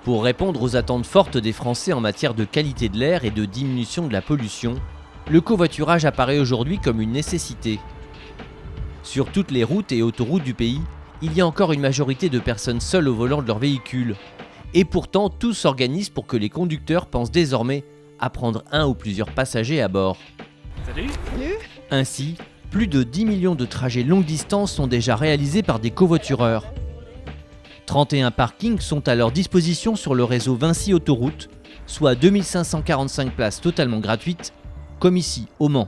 Pour répondre aux attentes fortes des Français en matière de qualité de l'air et de diminution de la pollution, le covoiturage apparaît aujourd'hui comme une nécessité. Sur toutes les routes et autoroutes du pays, il y a encore une majorité de personnes seules au volant de leur véhicule. Et pourtant, tout s'organise pour que les conducteurs pensent désormais à prendre un ou plusieurs passagers à bord. Salut. Ainsi, plus de 10 millions de trajets longue distance sont déjà réalisés par des covoitureurs. 31 parkings sont à leur disposition sur le réseau Vinci Autoroute, soit 2545 places totalement gratuites, comme ici, au Mans.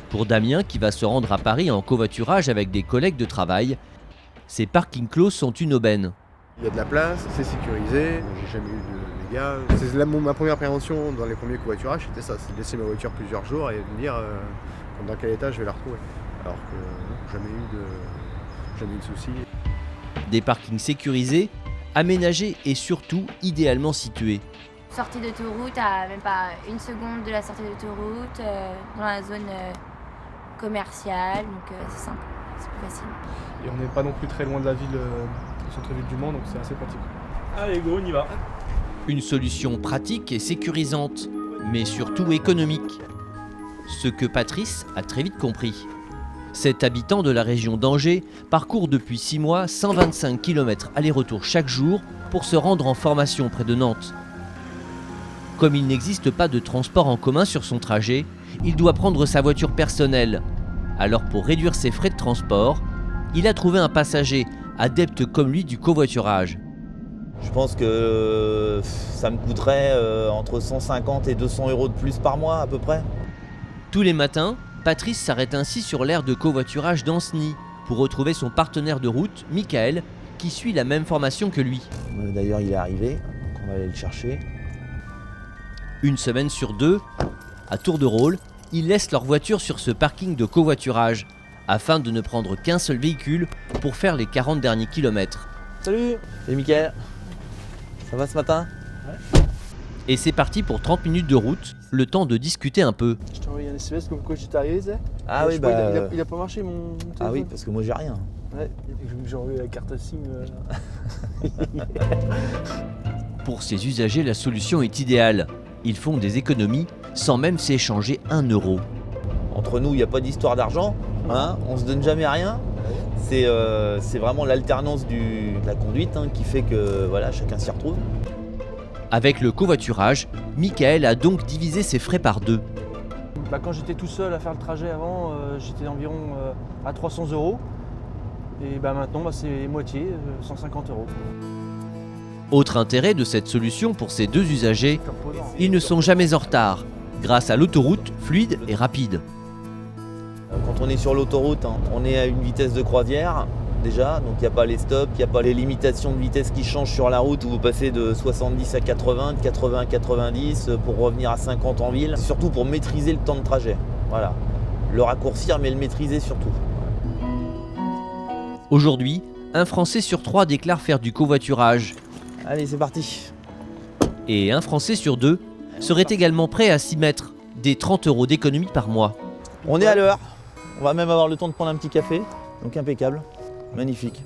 Pour Damien, qui va se rendre à Paris en covoiturage avec des collègues de travail, ces parkings clos sont une aubaine. Il y a de la place, c'est sécurisé, j'ai jamais eu de dégâts. C'est ma première prévention dans les premiers covoiturages, c'était ça, c'est de laisser ma voiture plusieurs jours et de me dire dans quel état je vais la retrouver. Alors que non, jamais eu de soucis. Des parkings sécurisés, aménagés et surtout idéalement situés. Sortie d'autoroute à même pas une seconde de la sortie d'autoroute, dans la zone commerciale, donc c'est simple, c'est plus facile. Et on n'est pas non plus très loin de la ville, centre-ville du Mans, donc c'est assez pratique. Allez go, on y va. Une solution pratique et sécurisante, mais surtout économique. Ce que Patrice a très vite compris. Cet habitant de la région d'Angers parcourt depuis 6 mois 125 km aller-retour chaque jour pour se rendre en formation près de Nantes. Comme il n'existe pas de transport en commun sur son trajet, il doit prendre sa voiture personnelle. Alors pour réduire ses frais de transport, il a trouvé un passager adepte comme lui du covoiturage. Je pense que ça me coûterait entre 150 et 200 € de plus par mois à peu près. Tous les matins, Patrice s'arrête ainsi sur l'aire de covoiturage d'Ancenis pour retrouver son partenaire de route, Michael, qui suit la même formation que lui. D'ailleurs, il est arrivé, donc on va aller le chercher. Une semaine sur deux, à tour de rôle, ils laissent leur voiture sur ce parking de covoiturage afin de ne prendre qu'un seul véhicule pour faire les 40 derniers kilomètres. Salut. Salut Mickaël. Ça va ce matin? Et c'est parti pour 30 minutes de route, le temps de discuter un peu. Je t'ai envoyé un SMS comme quoi j'étais arrivé, c'est. Ah oui, bah. Il a pas marché mon téléphone. Ah oui, parce que moi j'ai rien. Ouais, j'ai envoyé la carte SIM. Pour ces usagers, la solution est idéale. Ils font des économies sans même s'échanger 1 euro. Entre nous, il n'y a pas d'histoire d'argent, hein, on se donne jamais rien. C'est vraiment l'alternance de la conduite qui fait que voilà, chacun s'y retrouve. Avec le covoiturage, Michael a donc divisé ses frais par 2. Quand j'étais tout seul à faire le trajet avant, j'étais environ à 300 €. Et maintenant, c'est moitié, 150 €. Autre intérêt de cette solution pour ces deux usagers, ils ne sont jamais en retard, grâce à l'autoroute fluide et rapide. Quand on est sur l'autoroute, on est à une vitesse de croisière déjà, donc il n'y a pas les stops, il n'y a pas les limitations de vitesse qui changent sur la route où vous passez de 70 à 80, de 80 à 90 pour revenir à 50 en ville. C'est surtout pour maîtriser le temps de trajet. Voilà. Le raccourcir mais le maîtriser surtout. Aujourd'hui, un Français sur 3 déclare faire du covoiturage. Allez, c'est parti. Et un Français sur 2 serait également prêt à s'y mettre, des 30 € d'économie par mois. On est à l'heure. On va même avoir le temps de prendre un petit café. Donc impeccable. Magnifique.